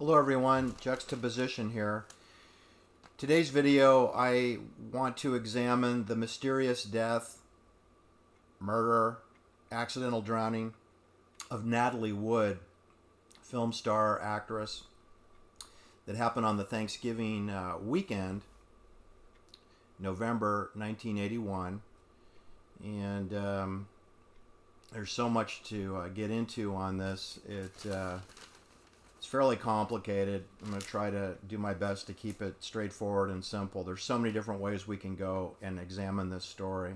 Hello everyone, Juxtaposition here. Today's video I want to examine the mysterious death, murder, accidental drowning of Natalie Wood, film star, actress, that happened on the Thanksgiving weekend, November 1981. And there's so much to get into on this. It's fairly complicated. I'm going to try to do my best to keep it straightforward and simple. There's so many different ways we can go and examine this story.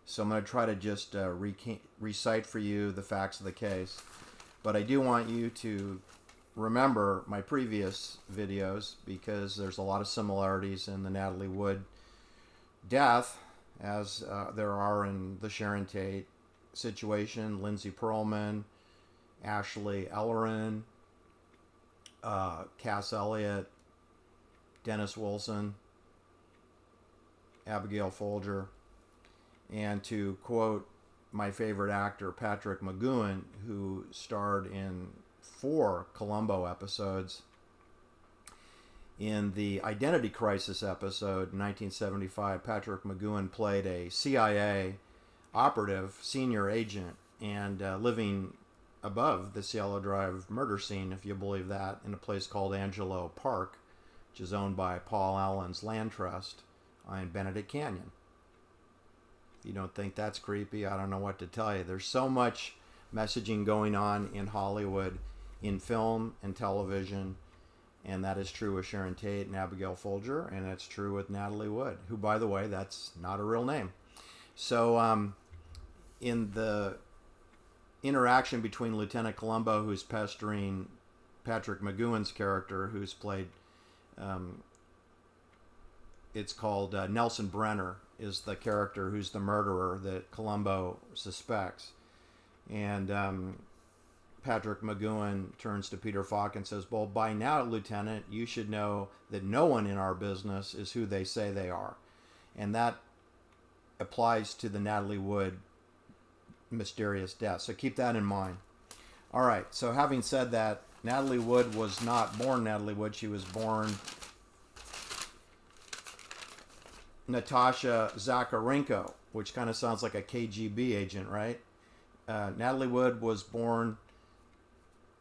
So I'm going to try to just recite for you the facts of the case. But I do want you to remember my previous videos because there's a lot of similarities in the Natalie Wood death as there are in the Sharon Tate situation, Lindsay Pearlman, Ashley Ellerin, Cass Elliott, Dennis Wilson, Abigail Folger, and to quote my favorite actor, Patrick McGoohan, who starred in 4 Columbo episodes. In the Identity Crisis episode in 1975, Patrick McGoohan played a CIA operative, senior agent, and living above the Cielo Drive murder scene, if you believe that, in a place called Angelo Park, which is owned by Paul Allen's Land Trust in Benedict Canyon. If you don't think that's creepy, I don't know what to tell you. There's so much messaging going on in Hollywood, in film and television, and that is true with Sharon Tate and Abigail Folger, and it's true with Natalie Wood, who, by the way, that's not a real name. So in the interaction between Lieutenant Columbo, who's pestering Patrick McGoohan's character, who's played, it's called Nelson Brenner, is the character who's the murderer that Columbo suspects. And Patrick McGoohan turns to Peter Falk and says, well, by now, Lieutenant, you should know that no one in our business is who they say they are. And that applies to the Natalie Wood mysterious death. So keep that in mind. All right. So having said that, Natalie Wood was not born Natalie Wood. She was born Natasha Zakharenko, which kind of sounds like a KGB agent, right? Natalie Wood was born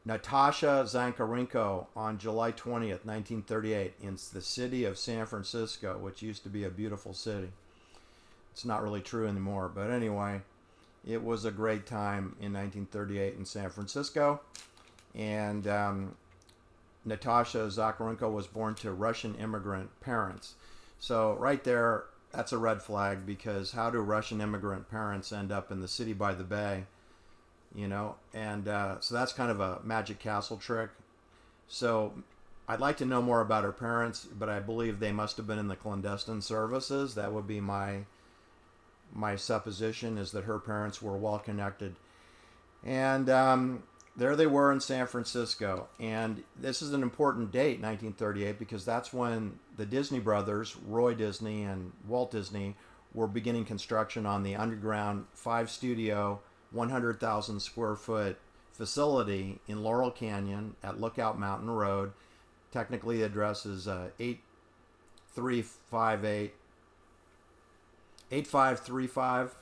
Natasha Zakharenko on July 20th, 1938 in the city of San Francisco, which used to be a beautiful city. It's not really true anymore, but anyway, it was a great time in 1938 in San Francisco. And Natasha Zakharenko was born to Russian immigrant parents. So right there, that's a red flag, because how do Russian immigrant parents end up in the city by the bay? You know, and so that's kind of a magic castle trick. So I'd like to know more about her parents, but I believe they must have been in the clandestine services. That would be my supposition, is that her parents were well connected. And there they were in San Francisco. And this is an important date, 1938, because that's when the Disney brothers, Roy Disney and Walt Disney, were beginning construction on the underground 5-studio, 100,000 square foot facility in Laurel Canyon at Lookout Mountain Road. Technically, the address is 8535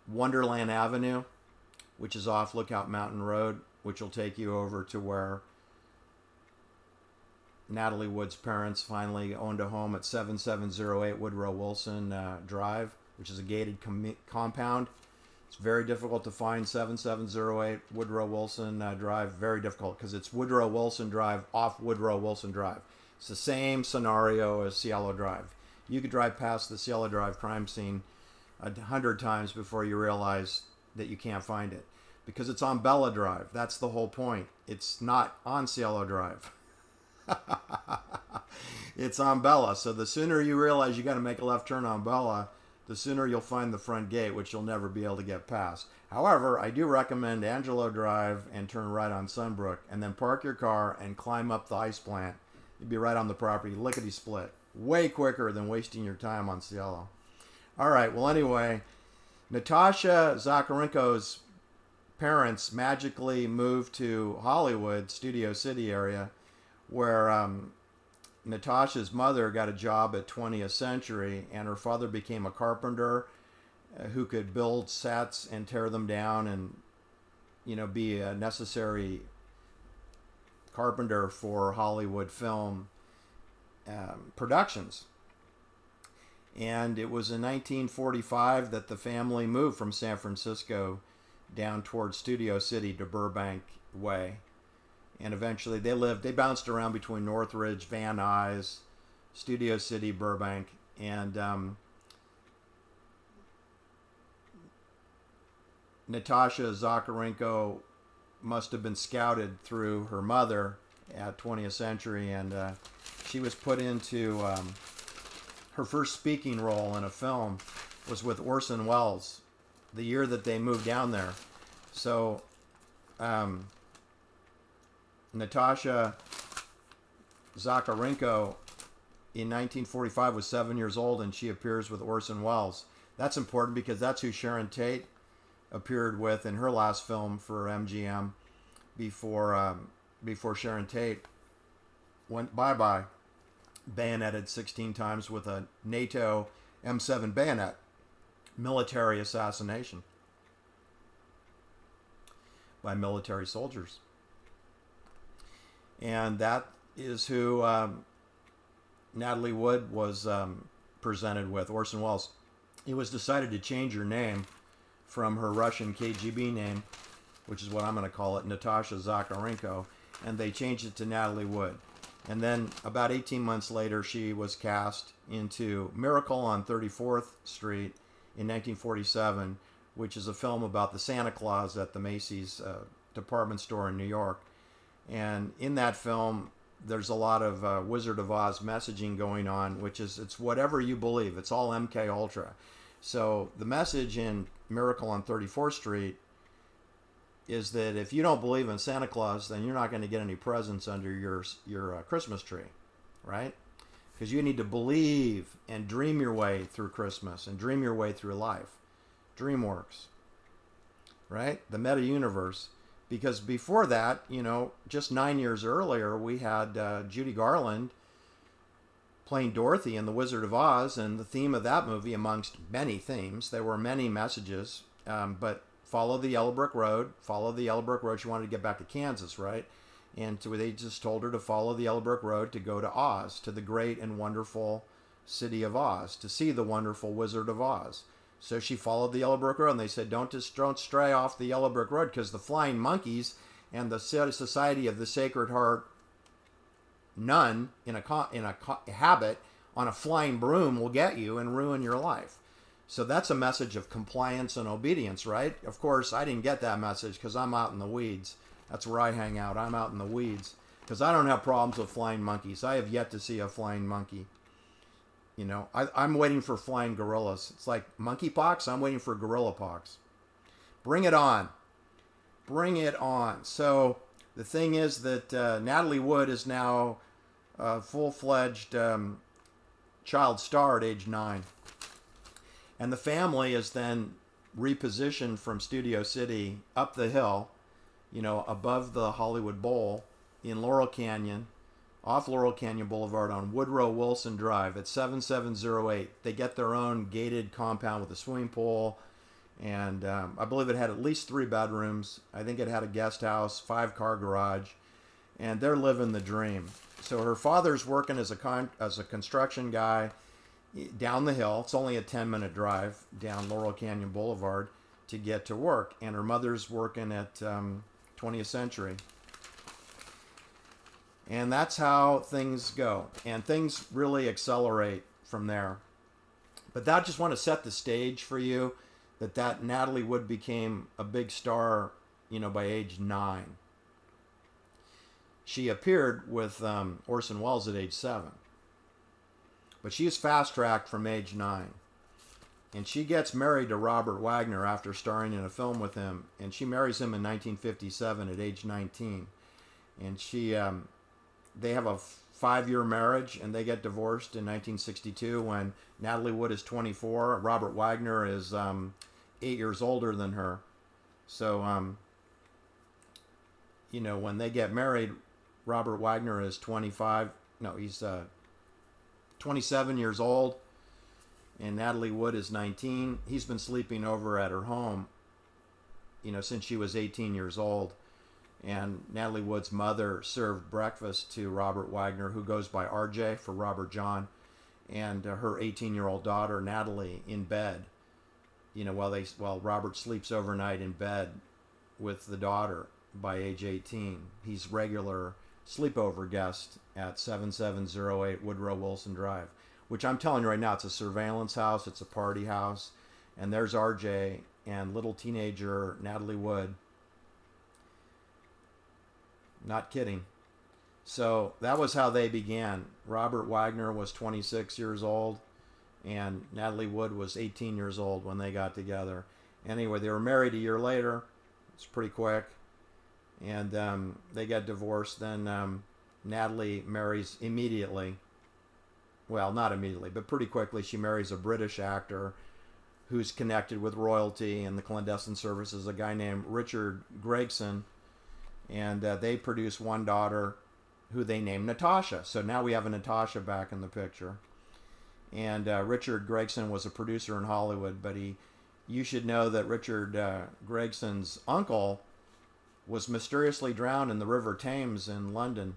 Wonderland Avenue, which is off Lookout Mountain Road, which will take you over to where Natalie Wood's parents finally owned a home at 7708 Woodrow Wilson Drive, which is a gated compound. It's very difficult to find 7708 Woodrow Wilson Drive. Very difficult, because it's Woodrow Wilson Drive off Woodrow Wilson Drive. It's the same scenario as Cielo Drive. You could drive past the Cielo Drive crime scene 100 times before you realize that you can't find it, because it's on Bella Drive. That's the whole point. It's not on Cielo Drive. It's on Bella. So the sooner you realize you got to make a left turn on Bella, the sooner you'll find the front gate, which you'll never be able to get past. However, I do recommend Angelo Drive and turn right on Sunbrook, and then park your car and climb up the ice plant. You'd be right on the property, lickety-split. Way quicker than wasting your time on Cielo. All right, well, anyway, Natasha Zakharenko's parents magically moved to Hollywood, Studio City area, where Natasha's mother got a job at 20th Century, and her father became a carpenter who could build sets and tear them down, and be a necessary carpenter for Hollywood film productions. And it was in 1945 that the family moved from San Francisco down towards Studio City to Burbank Way. And eventually they bounced around between Northridge, Van Nuys, Studio City, Burbank. And Natasha Zakharenko must have been scouted through her mother at 20th Century, and she was put into her first speaking role in a film was with Orson Welles the year that they moved down there. So Natasha Zakharenko in 1945 was 7 years old, and she appears with Orson Welles. That's important because that's who Sharon Tate appeared with in her last film for MGM before Sharon Tate went bye-bye, bayoneted 16 times with a NATO M7 bayonet, military assassination by military soldiers. And that is who Natalie Wood was presented with, Orson Welles. It was decided to change her name from her Russian KGB name, which is what I'm going to call it, Natasha Zakharenko, and they changed it to Natalie Wood. And then about 18 months later, she was cast into Miracle on 34th Street in 1947, which is a film about the Santa Claus at the Macy's department store in New York. And in that film, there's a lot of Wizard of Oz messaging going on, which is it's whatever you believe. It's all MK Ultra. So the message in Miracle on 34th Street is that if you don't believe in Santa Claus, then you're not going to get any presents under your Christmas tree, right? Because you need to believe and dream your way through Christmas and dream your way through life. DreamWorks, right? The meta universe. Because before that, just 9 years earlier, we had Judy Garland playing Dorothy in The Wizard of Oz, and the theme of that movie, amongst many themes, there were many messages, but follow the yellow brick road. She wanted to get back to Kansas, right? And they just told her to follow the yellow brick road to go to Oz, to the great and wonderful city of Oz, to see the wonderful Wizard of Oz. So she followed the yellow brick road, and they said, don't stray off the yellow brick road, because the flying monkeys and the Society of the Sacred Heart nun in a habit on a flying broom will get you and ruin your life. So that's a message of compliance and obedience, right? Of course, I didn't get that message because I'm out in the weeds. That's where I hang out. I'm out in the weeds because I don't have problems with flying monkeys. I have yet to see a flying monkey. I'm waiting for flying gorillas. It's like monkeypox. I'm waiting for gorilla pox. Bring it on. Bring it on. So the thing is that Natalie Wood is now a full-fledged child star at age 9. And the family is then repositioned from Studio City up the hill, above the Hollywood Bowl in Laurel Canyon, off Laurel Canyon Boulevard on Woodrow Wilson Drive at 7708. They get their own gated compound with a swimming pool, and I believe it had at least 3 bedrooms. I think it had a guest house, 5-car garage, and they're living the dream. So her father's working as a construction guy down the hill. It's only a 10-minute drive down Laurel Canyon Boulevard to get to work, and her mother's working at 20th Century. And that's how things go. And things really accelerate from there. But I just want to set the stage for you that Natalie Wood became a big star, by age 9. She appeared with Orson Welles at age 7. But she is fast-tracked from age 9. And she gets married to Robert Wagner after starring in a film with him. And she marries him in 1957 at age 19. And they have a 5-year marriage, and they get divorced in 1962 when Natalie Wood is 24. Robert Wagner is 8 years older than her. So when they get married, Robert Wagner is 25. No, he's 27 years old, and Natalie Wood is 19. He's been sleeping over at her home, since she was 18 years old. And Natalie Wood's mother served breakfast to Robert Wagner, who goes by RJ for Robert John, and her 18-year-old daughter, Natalie, in bed, while Robert sleeps overnight in bed with the daughter by age 18. He's regular sleepover guest at 7708 Woodrow Wilson Drive, which I'm telling you right now, it's a surveillance house, it's a party house, and there's RJ and little teenager Natalie Wood. Not kidding. So that was how they began. Robert Wagner was 26 years old, and Natalie Wood was 18 years old when they got together. Anyway, they were married a year later. It's pretty quick. And they got divorced. Then Natalie marries immediately. Well, not immediately, but pretty quickly. She marries a British actor who's connected with royalty and the clandestine services, a guy named Richard Gregson. And they produce one daughter who they named Natasha. So now we have a Natasha back in the picture. And Richard Gregson was a producer in Hollywood, but you should know that Richard Gregson's uncle was mysteriously drowned in the River Thames in London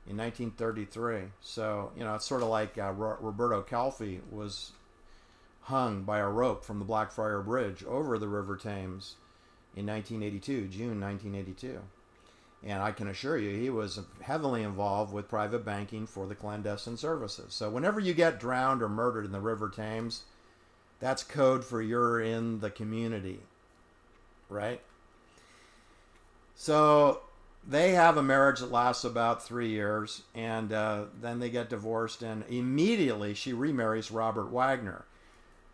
in 1933. So, it's sort of like Roberto Calfi was hung by a rope from the Blackfriar Bridge over the River Thames in 1982, June 1982. And I can assure you, he was heavily involved with private banking for the clandestine services. So whenever you get drowned or murdered in the River Thames, that's code for you're in the community, right? So they have a marriage that lasts about 3 years, and then they get divorced, and immediately she remarries Robert Wagner.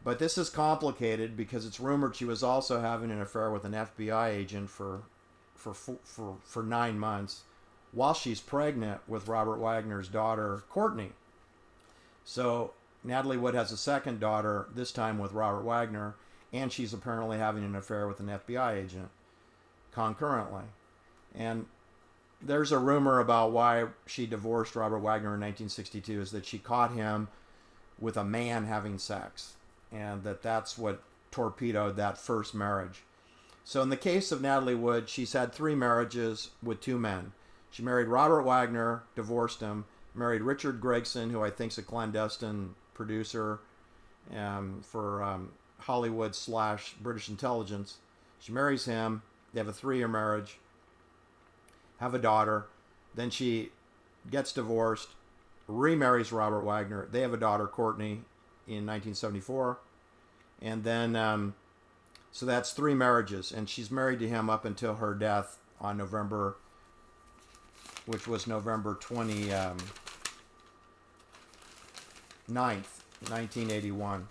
But this is complicated because it's rumored she was also having an affair with an FBI agent for 9 months while she's pregnant with Robert Wagner's daughter, Courtney. So Natalie Wood has a second daughter, this time with Robert Wagner, and she's apparently having an affair with an FBI agent concurrently. And there's a rumor about why she divorced Robert Wagner in 1962 is that she caught him with a man having sex, and that's what torpedoed that first marriage. So in the case of Natalie Wood, she's had 3 marriages with 2 men. She married Robert Wagner, divorced him, married Richard Gregson, who I think is a clandestine producer for Hollywood / British intelligence. She marries him. They have a 3-year marriage, have a daughter. Then she gets divorced, remarries Robert Wagner. They have a daughter, Courtney, in 1974. And then... So that's 3 marriages, and she's married to him up until her death on November 29th, 1981.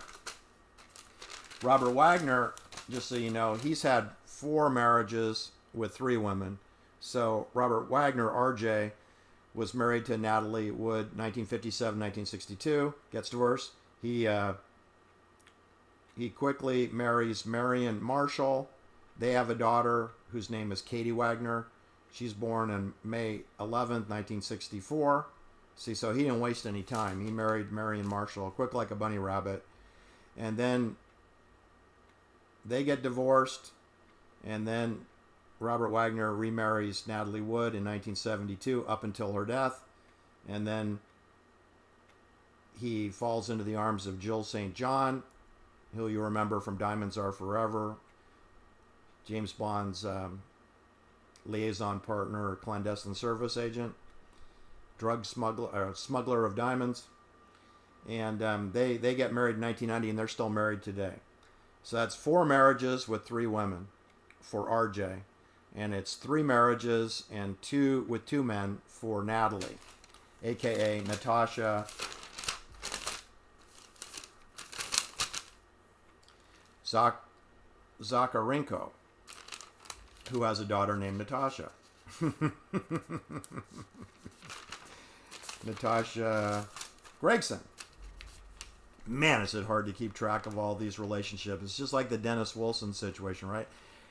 Robert Wagner, just so you know, he's had 4 marriages with 3 women. So Robert Wagner, RJ, was married to Natalie Wood, 1957, 1962, gets divorced. He quickly marries Marion Marshall. They have a daughter whose name is Katie Wagner. She's born on May 11th, 1964. See, so he didn't waste any time. He married Marion Marshall, quick like a bunny rabbit. And then they get divorced. And then Robert Wagner remarries Natalie Wood in 1972 up until her death. And then he falls into the arms of Jill St. John, who you remember from Diamonds Are Forever, James Bond's liaison partner or clandestine service agent, smuggler of diamonds. And they get married in 1990, and they're still married today. So that's 4 marriages with 3 women for RJ. And it's 3 marriages and 2 with 2 men for Natalie, a.k.a. Natasha Zakharenko, who has a daughter named Natasha. Natasha Gregson. Man, is it hard to keep track of all these relationships. It's just like the Dennis Wilson situation, right?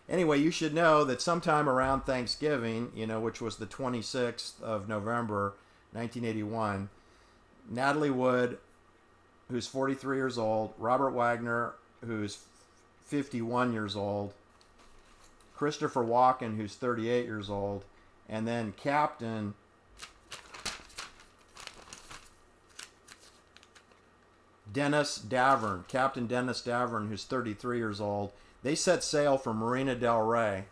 Anyway, you should know that sometime around Thanksgiving, which was the 26th of November, 1981, Natalie Wood, who's 43 years old, Robert Wagner, who's 51 years old, Christopher Walken, who's 38 years old, and then Captain Dennis Davern, who's 33 years old. They set sail from Marina del Rey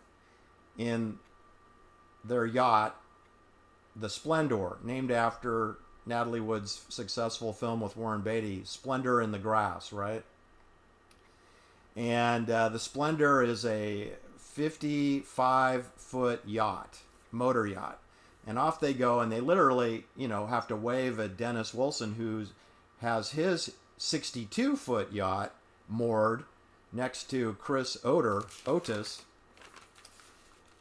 in their yacht, the Splendor, named after Natalie Wood's successful film with Warren Beatty, Splendor in the Grass, right? And the Splendor is a 55-foot yacht, motor yacht. And off they go, and they literally, have to wave at Dennis Wilson, who has his 62-foot yacht moored next to Chris Otis,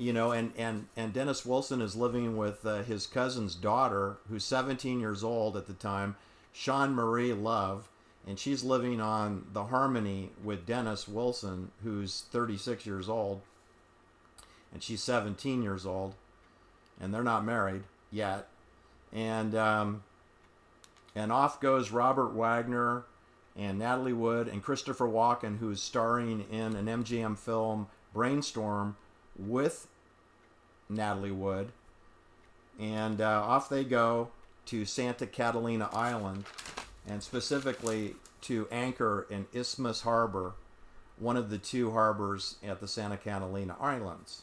and Dennis Wilson is living with his cousin's daughter, who's 17 years old at the time, Sean Marie Love, and she's living on the Harmony with Dennis Wilson, who's 36 years old, and she's 17 years old, and they're not married yet, and off goes Robert Wagner and Natalie Wood and Christopher Walken, who's starring in an MGM film, Brainstorm, with Natalie Wood. And off they go to Santa Catalina Island, and specifically to anchor in Isthmus Harbor, one of the two harbors at the Santa Catalina Islands.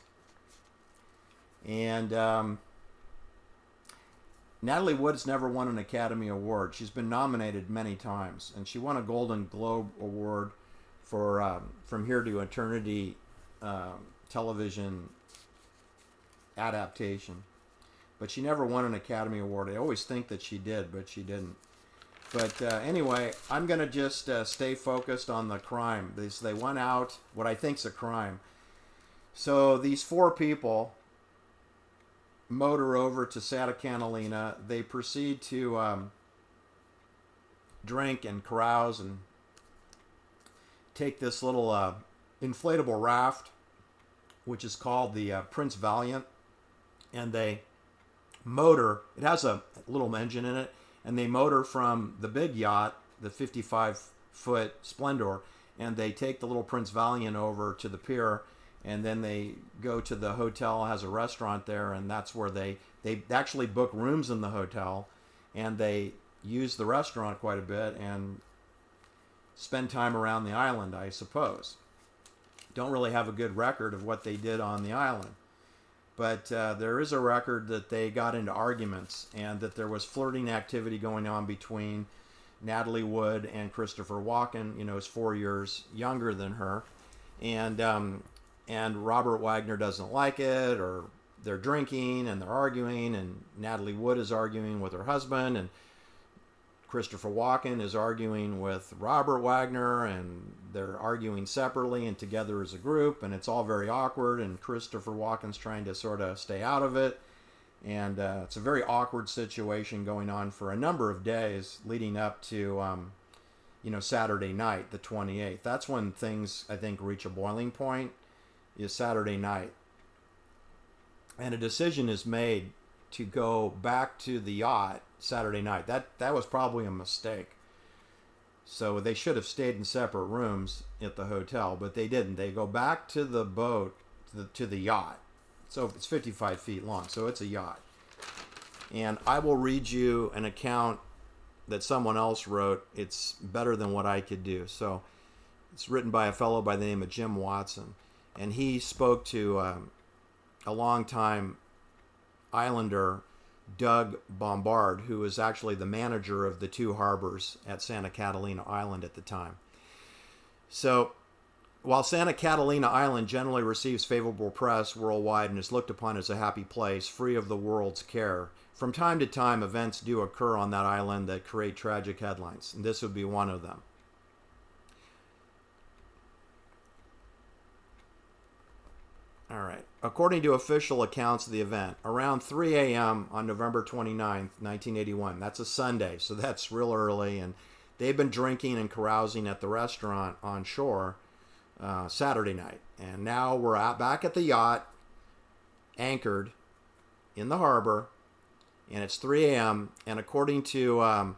And Natalie Wood's never won an Academy Award. She's been nominated many times, and she won a Golden Globe Award for From Here to Eternity television adaptation. But she never won an Academy Award. I always think that she did, but she didn't. But anyway, I'm going to just stay focused on the crime. They went out, what I think's a crime. So these four people motor over to Santa Catalina. They proceed to drink and carouse and take this little inflatable raft, which is called the Prince Valient, and they motor. It has a little engine in it, and they motor from the big yacht, the 55-foot Splendor, and they take the little Prince Valiant over to the pier, and then they go to the hotel, has a restaurant there, and that's where they actually book rooms in the hotel, and they use the restaurant quite a bit and spend time around the island, I suppose. Don't really have a good record of what they did on the island. But there is a record that they got into arguments and that there was flirting activity going on between Natalie Wood and Christopher Walken. He's 4 years younger than her. And Robert Wagner doesn't like it, or they're drinking and they're arguing, and Natalie Wood is arguing with her husband, and Christopher Walken is arguing with Robert Wagner, and they're arguing separately and together as a group, and it's all very awkward, and Christopher Walken's trying to sort of stay out of it, and it's a very awkward situation going on for a number of days leading up to Saturday night, the 28th. That's when things, I think, reach a boiling point, is Saturday night. And a decision is made to go back to the yacht Saturday night. That was probably a mistake. So they should have stayed in separate rooms at the hotel, but they didn't. They go back to the boat, to the yacht. So it's 55 feet long, so it's a yacht. And I will read you an account that someone else wrote. It's better than what I could do. So it's written by a fellow by the name of Jim Watson. And he spoke to a longtime islander, Doug Bombard, who was actually the manager of the two harbors at Santa Catalina Island at the time. So, while Santa Catalina Island generally receives favorable press worldwide and is looked upon as a happy place, free of the world's care, from time to time events do occur on that island that create tragic headlines, and this would be one of them. All right. According to official accounts of the event, around 3 a.m. on November 29th, 1981, that's a Sunday, so that's real early, and they've been drinking and carousing at the restaurant on shore Saturday night. And now we're back at the yacht, anchored in the harbor, and it's 3 a.m. And according to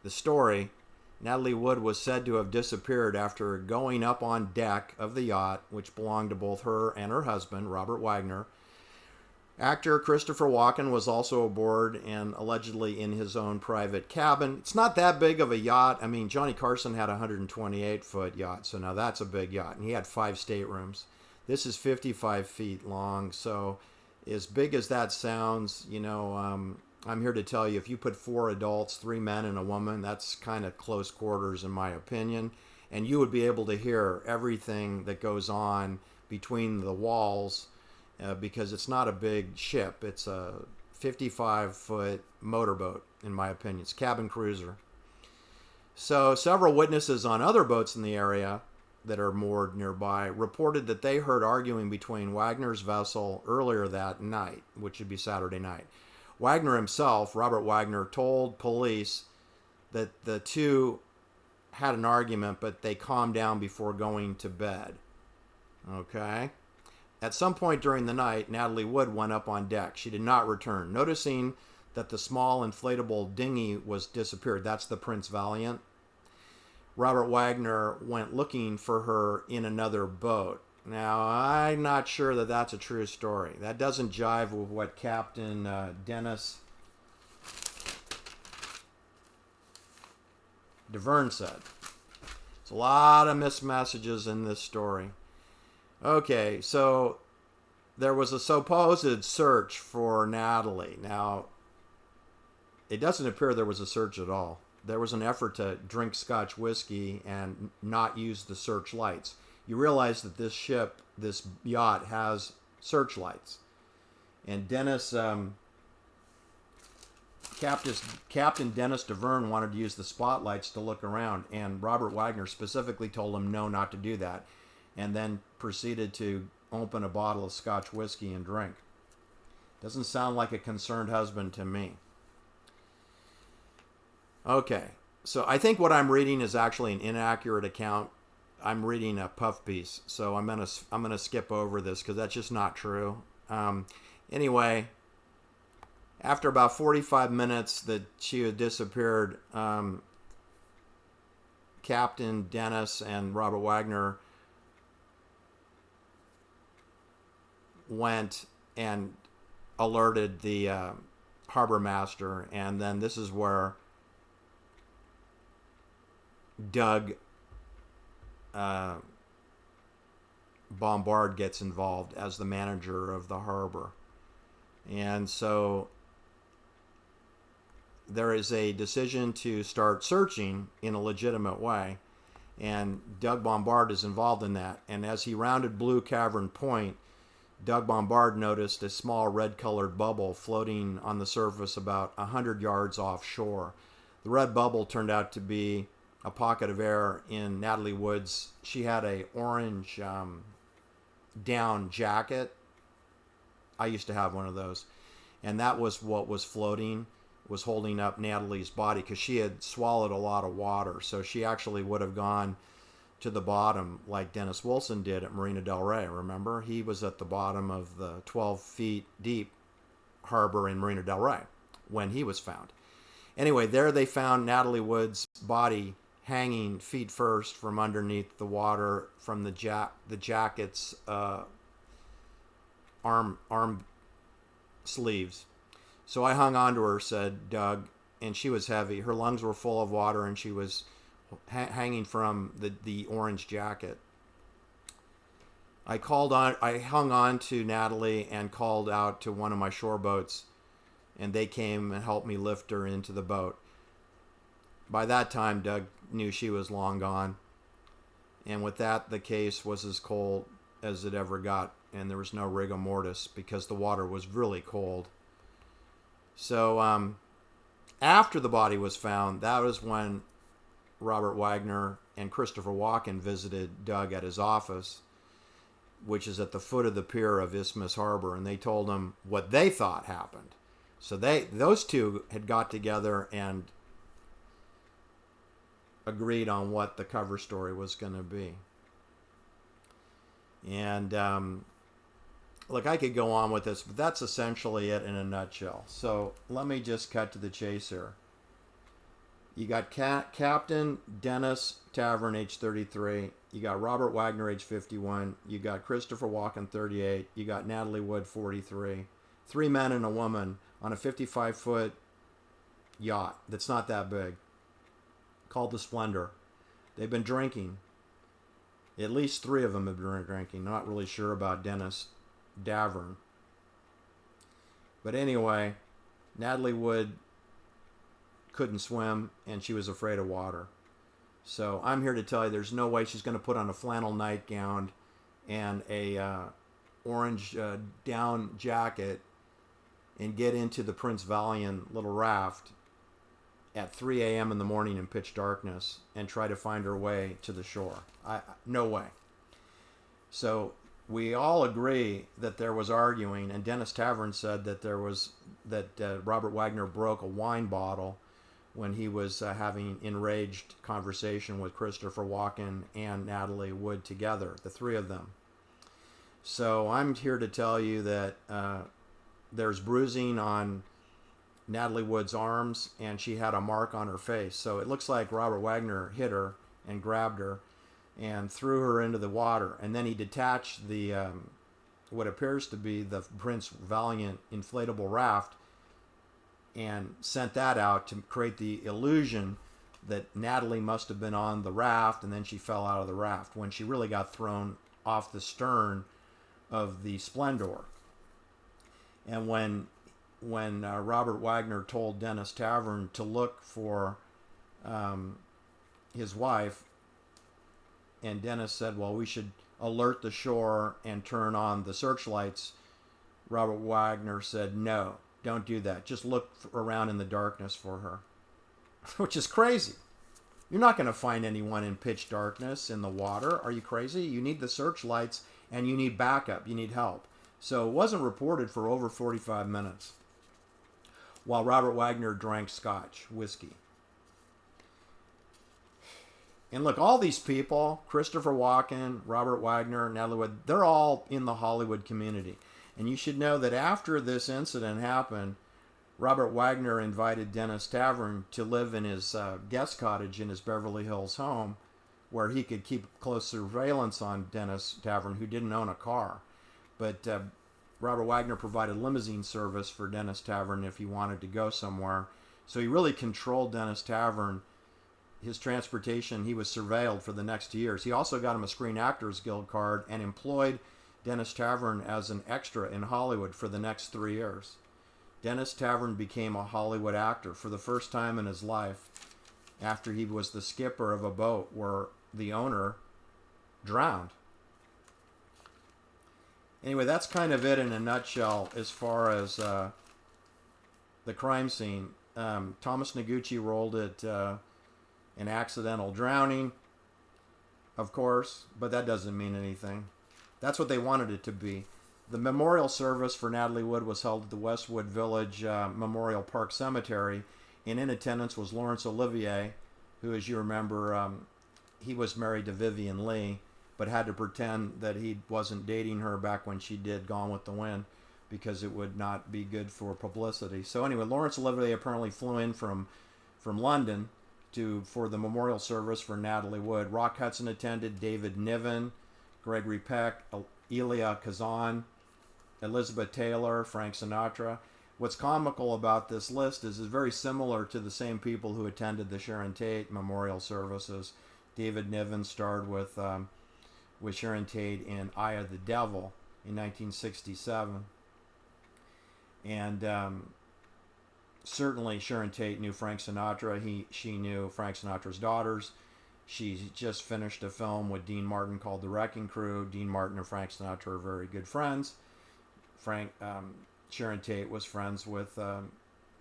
the story, Natalie Wood was said to have disappeared after going up on deck of the yacht, which belonged to both her and her husband, Robert Wagner. Actor Christopher Walken was also aboard and allegedly in his own private cabin. It's not that big of a yacht. I mean, Johnny Carson had a 128-foot yacht, so now that's a big yacht. And he had 5 staterooms. This is 55 feet long, so as big as that sounds, I'm here to tell you, if you put 4 adults, 3 men and a woman, that's kind of close quarters in my opinion. And you would be able to hear everything that goes on between the walls because it's not a big ship. It's a 55-foot motorboat, in my opinion. It's a cabin cruiser. So several witnesses on other boats in the area that are moored nearby reported that they heard arguing between Wagner's vessel earlier that night, which would be Saturday night. Wagner himself, Robert Wagner, told police that the two had an argument, but they calmed down before going to bed. Okay? At some point during the night, Natalie Wood went up on deck. She did not return. Noticing that the small inflatable dinghy was disappeared, that's the Prince Valient, Robert Wagner went looking for her in another boat. Now, I'm not sure that that's a true story. That doesn't jive with what Captain Dennis Diverne said. There's a lot of missed messages in this story. Okay, so there was a supposed search for Natalie. Now, it doesn't appear there was a search at all. There was an effort to drink Scotch whiskey and not use the searchlights. You realize that this ship, this yacht, has searchlights. And Captain Dennis Diverne wanted to use the spotlights to look around, and Robert Wagner specifically told him no, not to do that, and then proceeded to open a bottle of Scotch whiskey and drink. Doesn't sound like a concerned husband to me. Okay, so I think what I'm reading is actually an inaccurate account. I'm reading a puff piece, so I'm gonna skip over this because that's just not true. Anyway, after about 45 minutes that she had disappeared, Captain Dennis and Robert Wagner went and alerted the harbor master, and then this is where Doug Bombard gets involved as the manager of the harbor. And so there is a decision to start searching in a legitimate way, and Doug Bombard is involved in that. And as he rounded Blue Cavern Point, Doug Bombard noticed a small red-colored bubble floating on the surface about 100 yards offshore. The red bubble turned out to be a pocket of air in Natalie Wood's. She had a orange down jacket. I used to have one of those. And that was what was floating, was holding up Natalie's body, because she had swallowed a lot of water. So she actually would have gone to the bottom like Dennis Wilson did at Marina del Rey. Remember? He was at the bottom of the 12 feet deep harbor in Marina del Rey when he was found. Anyway, there they found Natalie Wood's body hanging feet first from underneath the water from the jacket's arm sleeves. So I hung on to her, said Doug, and she was heavy. Her lungs were full of water, and she was hanging from the orange jacket. I hung on to Natalie and called out to one of my shore boats, and they came and helped me lift her into the boat. By that time, Doug knew she was long gone. And with that, the case was as cold as it ever got, and there was no rigor mortis because the water was really cold. So after the body was found, that was when Robert Wagner and Christopher Walken visited Doug at his office, which is at the foot of the pier of Isthmus Harbor, and they told him what they thought happened. So those two had got together and agreed on what the cover story was going to be. And look, I could go on with this, but that's essentially it in a nutshell. So let me just cut to the chase here. You got Captain Dennis Tavern, age 33. You got Robert Wagner, age 51. You got Christopher Walken, 38. You got Natalie Wood, 43. 3 men and a woman on a 55-foot yacht that's not that big, called the Splendor. They've been drinking. At least 3 of them have been drinking. Not really sure about Dennis Davern. But anyway, Natalie Wood couldn't swim and she was afraid of water. So I'm here to tell you there's no way she's going to put on a flannel nightgown and a orange down jacket and get into the Prince Valient little raft at 3 a.m. in the morning in pitch darkness and try to find her way to the shore. No way. So we all agree that there was arguing, and Dennis Tavern said that Robert Wagner broke a wine bottle when he was having enraged conversation with Christopher Walken and Natalie Wood together, the 3 of them. So I'm here to tell you that there's bruising on Natalie Wood's arms, and she had a mark on her face. So it looks like Robert Wagner hit her and grabbed her and threw her into the water. And then he detached the what appears to be the Prince Valient inflatable raft and sent that out to create the illusion that Natalie must have been on the raft and then she fell out of the raft when she really got thrown off the stern of the Splendor. And when Robert Wagner told Dennis Tavern to look for his wife, and Dennis said, well, we should alert the shore and turn on the searchlights, Robert Wagner said, no, don't do that. Just look around in the darkness for her, which is crazy. You're not going to find anyone in pitch darkness in the water. Are you crazy? You need the searchlights and you need backup. You need help. So it wasn't reported for over 45 minutes while Robert Wagner drank scotch, whiskey. And look, all these people, Christopher Walken, Robert Wagner, Natalie Wood, they're all in the Hollywood community. And you should know that after this incident happened, Robert Wagner invited Dennis Tavern to live in his guest cottage in his Beverly Hills home, where he could keep close surveillance on Dennis Tavern, who didn't own a car. But Robert Wagner provided limousine service for Dennis Tavern if he wanted to go somewhere. So he really controlled Dennis Tavern. His transportation, he was surveilled for the next 2 years. He also got him a Screen Actors Guild card and employed Dennis Tavern as an extra in Hollywood for the next 3 years. Dennis Tavern became a Hollywood actor for the first time in his life after he was the skipper of a boat where the owner drowned. Anyway, that's kind of it in a nutshell as far as the crime scene. Thomas Noguchi rolled it an accidental drowning, of course, but that doesn't mean anything. That's what they wanted it to be. The memorial service for Natalie Wood was held at the Westwood Village Memorial Park Cemetery, and in attendance was Laurence Olivier, who, as you remember, he was married to Vivian Leigh, but had to pretend that he wasn't dating her back when she did Gone with the Wind, because it would not be good for publicity. So anyway, Laurence Olivier apparently flew in from London for the memorial service for Natalie Wood. Rock Hudson attended, David Niven, Gregory Peck, Elia Kazan, Elizabeth Taylor, Frank Sinatra. What's comical about this list is it's very similar to the same people who attended the Sharon Tate memorial services. David Niven starred with Sharon Tate in Eye of the Devil in 1967. And certainly Sharon Tate knew Frank Sinatra. She knew Frank Sinatra's daughters. She just finished a film with Dean Martin called The Wrecking Crew. Dean Martin and Frank Sinatra are very good friends. Sharon Tate was friends with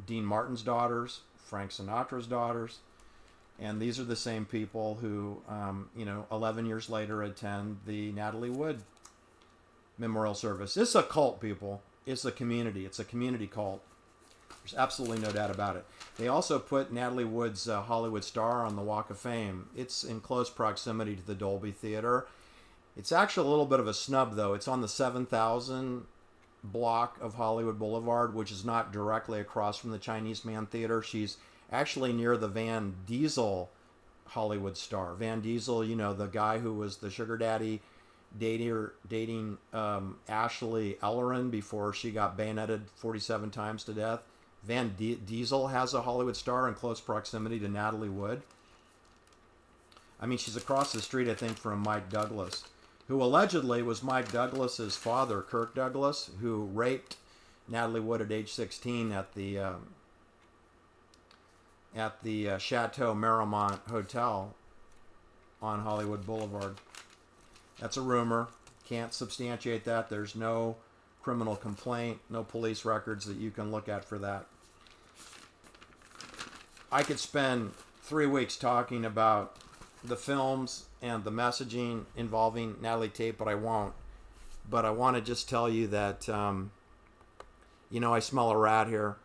Dean Martin's daughters, Frank Sinatra's daughters. And these are the same people who, 11 years later attend the Natalie Wood memorial service. It's a cult, people. It's a community. It's a community cult. There's absolutely no doubt about it. They also put Natalie Wood's Hollywood Star on the Walk of Fame. It's in close proximity to the Dolby Theater. It's actually a little bit of a snub, though. It's on the 7,000 block of Hollywood Boulevard, which is not directly across from the Chinese Man Theater. She's actually near the Van Diesel Hollywood Star. Van Diesel, you know, the guy who was the sugar daddy dating Ashley Ellerin before she got bayoneted 47 times to death. Van Diesel has a Hollywood Star in close proximity to Natalie Wood. I mean, she's across the street, I think, from Mike Douglas, who allegedly was Mike Douglas's father, Kirk Douglas, who raped Natalie Wood at age 16 at the Chateau Marmont Hotel on Hollywood Boulevard. That's a rumor. Can't substantiate that. There's no criminal complaint, no police records that you can look at for that. I could spend 3 weeks talking about the films and the messaging involving Natalie Tate, but I won't. But I want to just tell you that, I smell a rat here.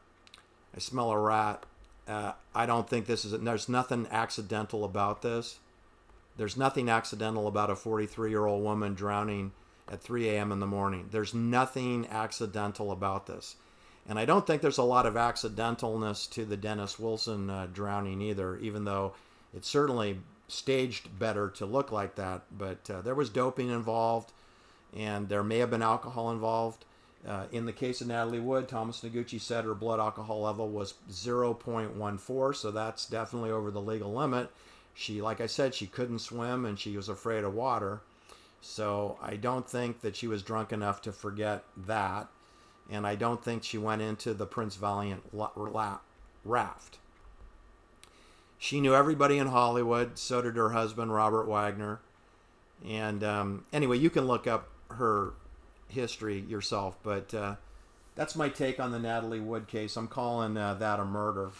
I smell a rat. I don't think there's nothing accidental about this. There's nothing accidental about a 43-year-old woman drowning at 3 a.m. in the morning. There's nothing accidental about this. And I don't think there's a lot of accidentalness to the Dennis Wilson drowning either, even though it's certainly staged better to look like that. But there was doping involved, and there may have been alcohol involved. In the case of Natalie Wood, Thomas Noguchi said her blood alcohol level was 0.14, so that's definitely over the legal limit. She, like I said, she couldn't swim and she was afraid of water. So I don't think that she was drunk enough to forget that. And I don't think she went into the Prince Valient raft. She knew everybody in Hollywood. So did her husband, Robert Wagner. And anyway, you can look up her history yourself. But that's my take on the Natalie Wood case. I'm calling that a murder.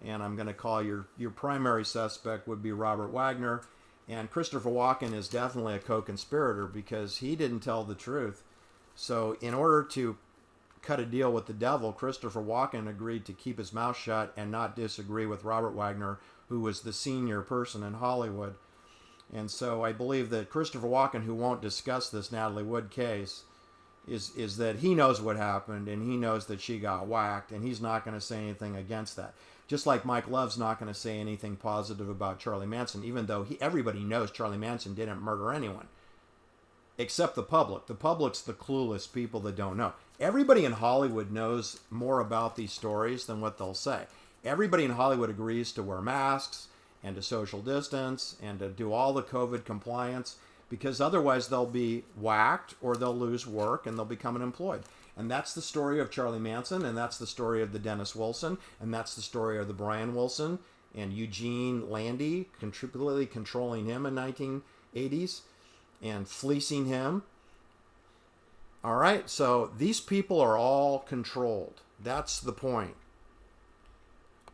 And I'm going to call your primary suspect would be Robert Wagner. And Christopher Walken is definitely a co-conspirator because he didn't tell the truth. So in order to cut a deal with the devil, Christopher Walken agreed to keep his mouth shut and not disagree with Robert Wagner, who was the senior person in Hollywood. And so I believe that Christopher Walken, who won't discuss this Natalie Wood case, is that he knows what happened and he knows that she got whacked and he's not going to say anything against that. Just like Mike Love's not going to say anything positive about Charlie Manson, even though everybody knows Charlie Manson didn't murder anyone. Except the public. The public's the clueless people that don't know. Everybody in Hollywood knows more about these stories than what they'll say. Everybody in Hollywood agrees to wear masks and to social distance and to do all the COVID compliance because otherwise they'll be whacked or they'll lose work and they'll become unemployed. And that's the story of Charlie Manson, and that's the story of the Dennis Wilson, and that's the story of the Brian Wilson and Eugene Landy, completely controlling him in 1980s and fleecing him. All right, so these people are all controlled. That's the point.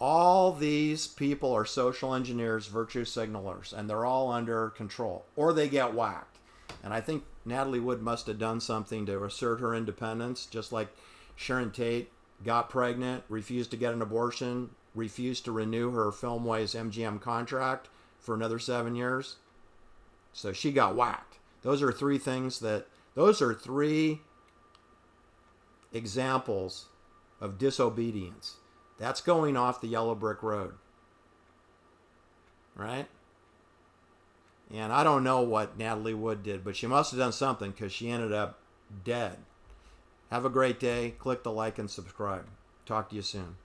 All these people are social engineers, virtue signalers, and they're all under control, or they get whacked. And I think Natalie Wood must have done something to assert her independence, just like Sharon Tate got pregnant, refused to get an abortion, refused to renew her Filmways MGM contract for another 7 years. So she got whacked. Those are three examples of disobedience. That's going off the yellow brick road. Right? And I don't know what Natalie Wood did, but she must have done something because she ended up dead. Have a great day. Click the like and subscribe. Talk to you soon.